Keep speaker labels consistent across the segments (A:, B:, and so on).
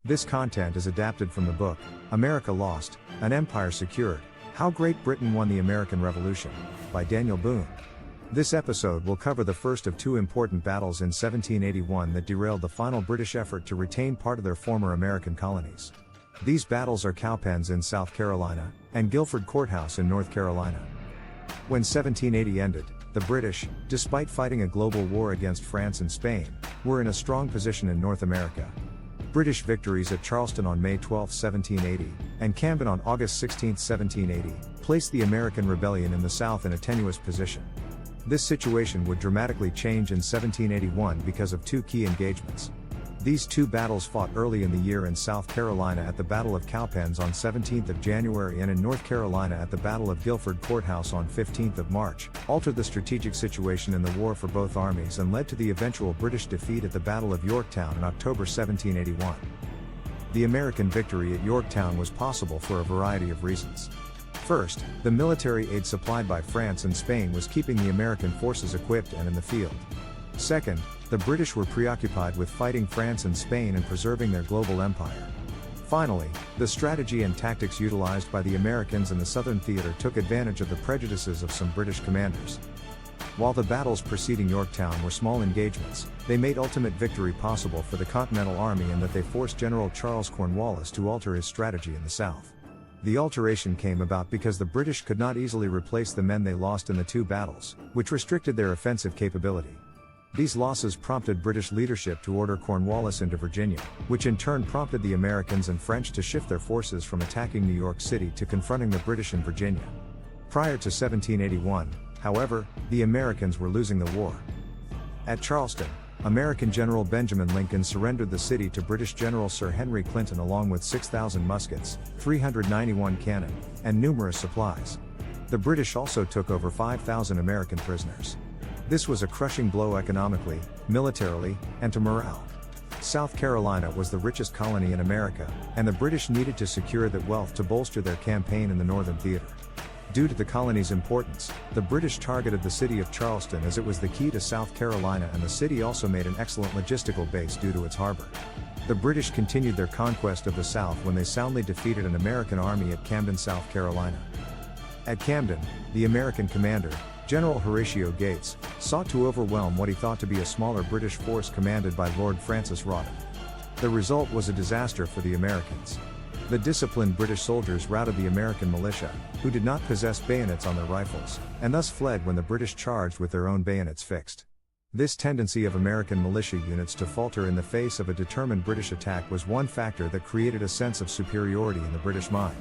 A: This content is adapted from the book, America Lost, An Empire Secured, How Great Britain Won the American Revolution, by Daniel Boone. This episode will cover the first of two important battles in 1781 that derailed the final British effort to retain part of their former American colonies. These battles are Cowpens in South Carolina, and Guilford Courthouse in North Carolina. When 1780 ended, the British, despite fighting a global war against France and Spain, were in a strong position in North America. British victories at Charleston on May 12, 1780, and Camden on August 16, 1780, placed the American rebellion in the South in a tenuous position. This situation would dramatically change in 1781 because of two key engagements. These two battles fought early in the year in South Carolina at the Battle of Cowpens on 17th of January and in North Carolina at the Battle of Guilford Courthouse on 15th of March, altered the strategic situation in the war for both armies and led to the eventual British defeat at the Battle of Yorktown in October 1781. The American victory at Yorktown was possible for a variety of reasons. First, the military aid supplied by France and Spain was keeping the American forces equipped and in the field. Second, the British were preoccupied with fighting France and Spain and preserving their global empire. Finally, the strategy and tactics utilized by the Americans in the Southern Theater took advantage of the prejudices of some British commanders. While the battles preceding Yorktown were small engagements, they made ultimate victory possible for the Continental Army in that they forced General Charles Cornwallis to alter his strategy in the South. The alteration came about because the British could not easily replace the men they lost in the two battles, which restricted their offensive capability. These losses prompted British leadership to order Cornwallis into Virginia, which in turn prompted the Americans and French to shift their forces from attacking New York City to confronting the British in Virginia. Prior to 1781, however, the Americans were losing the war. At Charleston, American General Benjamin Lincoln surrendered the city to British General Sir Henry Clinton along with 6,000 muskets, 391 cannon, and numerous supplies. The British also took over 5,000 American prisoners. This was a crushing blow economically, militarily, and to morale. South Carolina was the richest colony in America, and the British needed to secure that wealth to bolster their campaign in the Northern Theater. Due to the colony's importance, the British targeted the city of Charleston as it was the key to South Carolina, and the city also made an excellent logistical base due to its harbor. The British continued their conquest of the South when they soundly defeated an American army at Camden, South Carolina. At Camden, the American commander, General Horatio Gates, sought to overwhelm what he thought to be a smaller British force commanded by Lord Francis Rawdon. The result was a disaster for the Americans. The disciplined British soldiers routed the American militia, who did not possess bayonets on their rifles, and thus fled when the British charged with their own bayonets fixed. This tendency of American militia units to falter in the face of a determined British attack was one factor that created a sense of superiority in the British mind.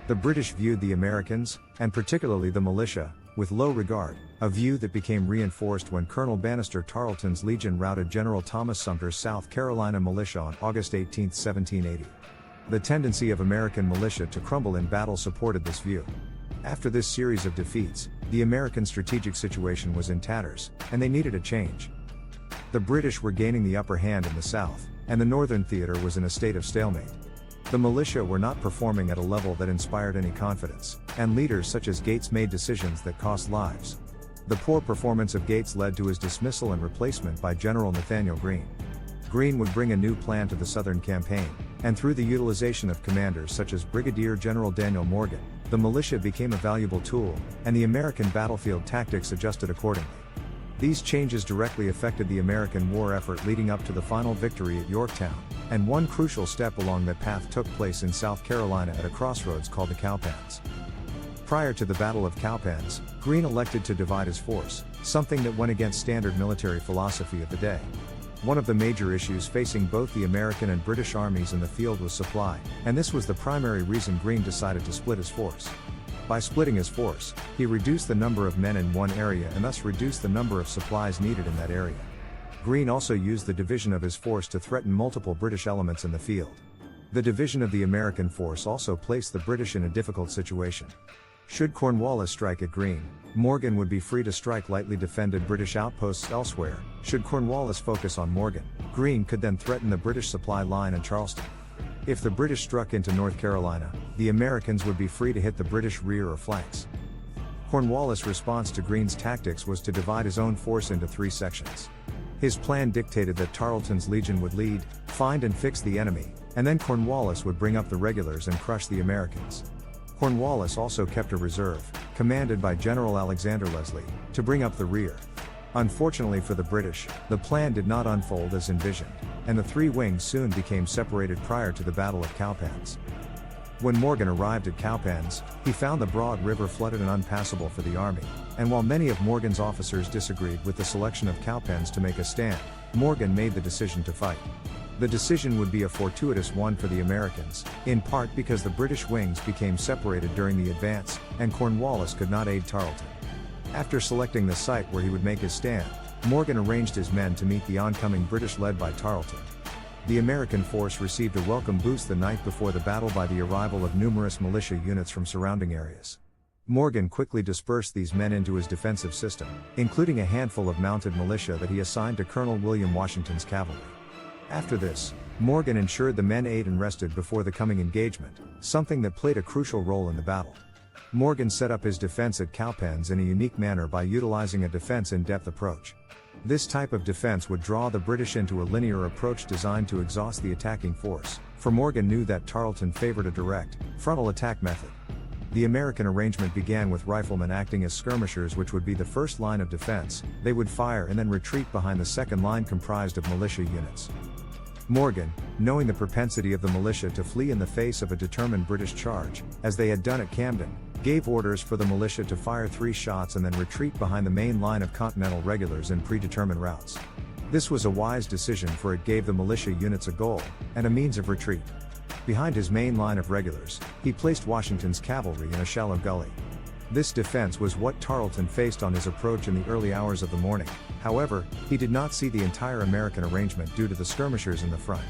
A: The British viewed the Americans, and particularly the militia, with low regard, a view that became reinforced when Colonel Banastre Tarleton's Legion routed General Thomas Sumter's South Carolina militia on August 18, 1780. The tendency of American militia to crumble in battle supported this view. After this series of defeats, the American strategic situation was in tatters, and they needed a change. The British were gaining the upper hand in the South, and the Northern Theater was in a state of stalemate. The militia were not performing at a level that inspired any confidence, and leaders such as Gates made decisions that cost lives. The poor performance of Gates led to his dismissal and replacement by General Nathaniel Greene. Greene would bring a new plan to the Southern campaign, and through the utilization of commanders such as Brigadier General Daniel Morgan, the militia became a valuable tool, and the American battlefield tactics adjusted accordingly. These changes directly affected the American war effort leading up to the final victory at Yorktown, and one crucial step along that path took place in South Carolina at a crossroads called the Cowpens. Prior to the Battle of Cowpens, Greene elected to divide his force, something that went against standard military philosophy of the day. One of the major issues facing both the American and British armies in the field was supply, and this was the primary reason Greene decided to split his force. By splitting his force, he reduced the number of men in one area and thus reduced the number of supplies needed in that area. Greene also used the division of his force to threaten multiple British elements in the field. The division of the American force also placed the British in a difficult situation. Should Cornwallis strike at Greene, Morgan would be free to strike lightly defended British outposts elsewhere. Should Cornwallis focus on Morgan, Greene could then threaten the British supply line in Charleston. If the British struck into North Carolina, the Americans would be free to hit the British rear or flanks. Cornwallis' response to Greene's tactics was to divide his own force into three sections. His plan dictated that Tarleton's Legion would lead, find and fix the enemy, and then Cornwallis would bring up the regulars and crush the Americans. Cornwallis also kept a reserve, commanded by General Alexander Leslie, to bring up the rear. Unfortunately for the British, the plan did not unfold as envisioned, and the three wings soon became separated prior to the Battle of Cowpens. When Morgan arrived at Cowpens, he found the broad river flooded and unpassable for the army, and while many of Morgan's officers disagreed with the selection of Cowpens to make a stand, Morgan made the decision to fight. The decision would be a fortuitous one for the Americans, in part because the British wings became separated during the advance, and Cornwallis could not aid Tarleton. After selecting the site where he would make his stand, Morgan arranged his men to meet the oncoming British led by Tarleton. The American force received a welcome boost the night before the battle by the arrival of numerous militia units from surrounding areas. Morgan quickly dispersed these men into his defensive system, including a handful of mounted militia that he assigned to Colonel William Washington's cavalry. After this, Morgan ensured the men ate and rested before the coming engagement, something that played a crucial role in the battle. Morgan set up his defense at Cowpens in a unique manner by utilizing a defense-in-depth approach. This type of defense would draw the British into a linear approach designed to exhaust the attacking force, for Morgan knew that Tarleton favored a direct, frontal attack method. The American arrangement began with riflemen acting as skirmishers, which would be the first line of defense. They would fire and then retreat behind the second line comprised of militia units. Morgan, knowing the propensity of the militia to flee in the face of a determined British charge, as they had done at Camden, gave orders for the militia to fire 3 shots and then retreat behind the main line of Continental regulars in predetermined routes. This was a wise decision, for it gave the militia units a goal, and a means of retreat. Behind his main line of regulars, he placed Washington's cavalry in a shallow gully. This defense was what Tarleton faced on his approach in the early hours of the morning. However, he did not see the entire American arrangement due to the skirmishers in the front.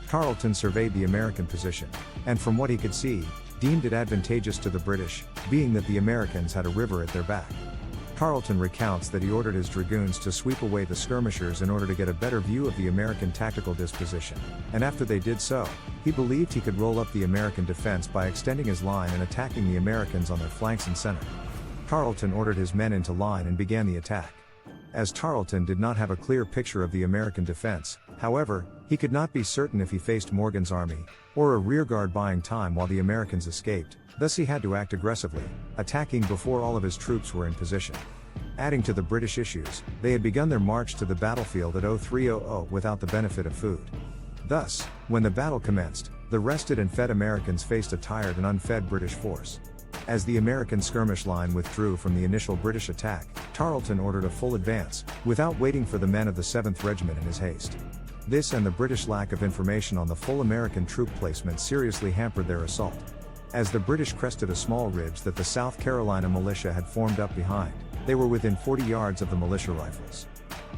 A: Tarleton surveyed the American position, and from what he could see, deemed it advantageous to the British, being that the Americans had a river at their back. Tarleton recounts that he ordered his dragoons to sweep away the skirmishers in order to get a better view of the American tactical disposition, and after they did so, he believed he could roll up the American defense by extending his line and attacking the Americans on their flanks and center. Tarleton ordered his men into line and began the attack. As Tarleton did not have a clear picture of the American defense, however, he could not be certain if he faced Morgan's army, or a rearguard buying time while the Americans escaped, thus he had to act aggressively, attacking before all of his troops were in position. Adding to the British issues, they had begun their march to the battlefield at 0300 without the benefit of food. Thus, when the battle commenced, the rested and fed Americans faced a tired and unfed British force. As the American skirmish line withdrew from the initial British attack, Tarleton ordered a full advance, without waiting for the men of the 7th Regiment in his haste. This and the British lack of information on the full American troop placement seriously hampered their assault. As the British crested a small ridge that the South Carolina militia had formed up behind, they were within 40 yards of the militia rifles.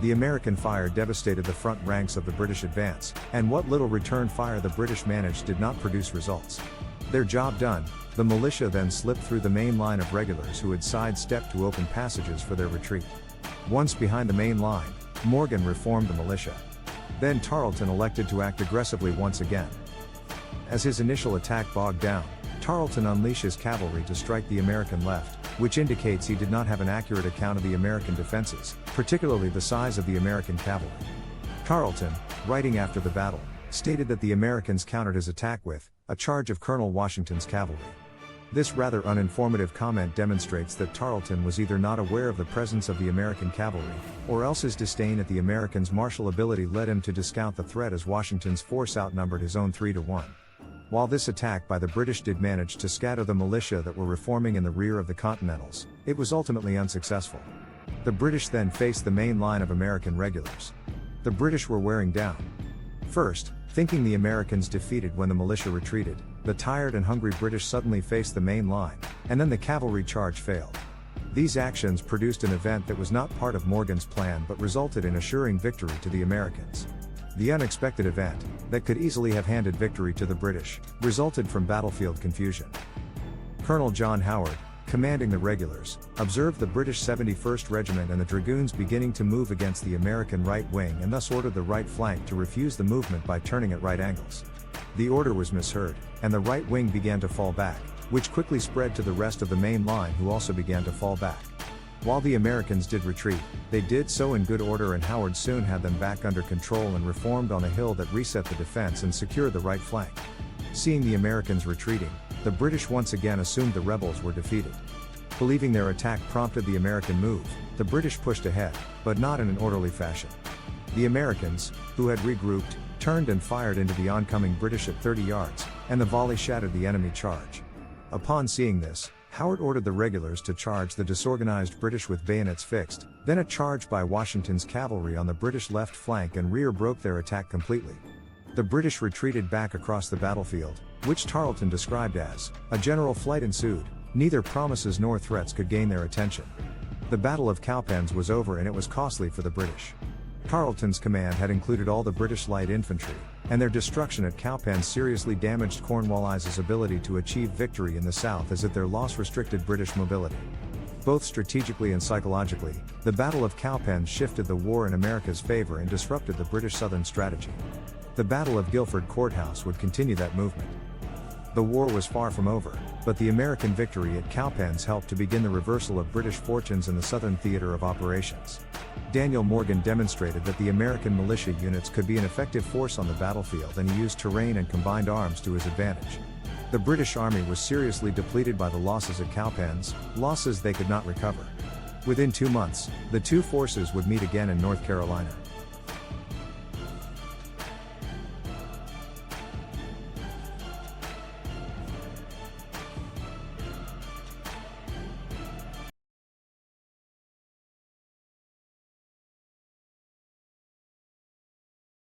A: The American fire devastated the front ranks of the British advance, and what little return fire the British managed did not produce results. Their job done, the militia then slipped through the main line of regulars who had sidestepped to open passages for their retreat. Once behind the main line, Morgan reformed the militia. Then Tarleton elected to act aggressively once again. As his initial attack bogged down, Tarleton unleashed his cavalry to strike the American left, which indicates he did not have an accurate account of the American defenses, particularly the size of the American cavalry. Tarleton, writing after the battle, stated that the Americans countered his attack with a charge of Colonel Washington's cavalry. This rather uninformative comment demonstrates that Tarleton was either not aware of the presence of the American cavalry, or else his disdain at the Americans' martial ability led him to discount the threat, as Washington's force outnumbered his own 3-1. While this attack by the British did manage to scatter the militia that were reforming in the rear of the Continentals, it was ultimately unsuccessful. The British then faced the main line of American regulars. The British were wearing down. First, thinking the Americans defeated when the militia retreated, the tired and hungry British suddenly faced the main line, and then the cavalry charge failed. These actions produced an event that was not part of Morgan's plan but resulted in assuring victory to the Americans. The unexpected event, that could easily have handed victory to the British, resulted from battlefield confusion. Colonel John Howard, commanding the regulars, observed the British 71st Regiment and the dragoons beginning to move against the American right wing, and thus ordered the right flank to refuse the movement by turning at right angles. The order was misheard, and the right wing began to fall back, which quickly spread to the rest of the main line, who also began to fall back. While the Americans did retreat, they did so in good order, and Howard soon had them back under control and reformed on a hill that reset the defense and secured the right flank. Seeing the Americans retreating, the British once again assumed the rebels were defeated. Believing their attack prompted the American move, the British pushed ahead, but not in an orderly fashion. The Americans, who had regrouped, turned and fired into the oncoming British at 30 yards, and the volley shattered the enemy charge. Upon seeing this, Howard ordered the regulars to charge the disorganized British with bayonets fixed, then a charge by Washington's cavalry on the British left flank and rear broke their attack completely. The British retreated back across the battlefield, which Tarleton described as, "A general flight ensued, neither promises nor threats could gain their attention." The Battle of Cowpens was over, and it was costly for the British. Tarleton's command had included all the British light infantry, and their destruction at Cowpens seriously damaged Cornwallis's ability to achieve victory in the south, as if their loss restricted British mobility. Both strategically and psychologically, the Battle of Cowpens shifted the war in America's favor and disrupted the British Southern strategy. The Battle of Guilford Courthouse would continue that movement. The war was far from over, but the American victory at Cowpens helped to begin the reversal of British fortunes in the southern theater of operations. Daniel Morgan demonstrated that the American militia units could be an effective force on the battlefield, and he used terrain and combined arms to his advantage. The British Army was seriously depleted by the losses at Cowpens, losses they could not recover. Within 2 months, the two forces would meet again in North Carolina.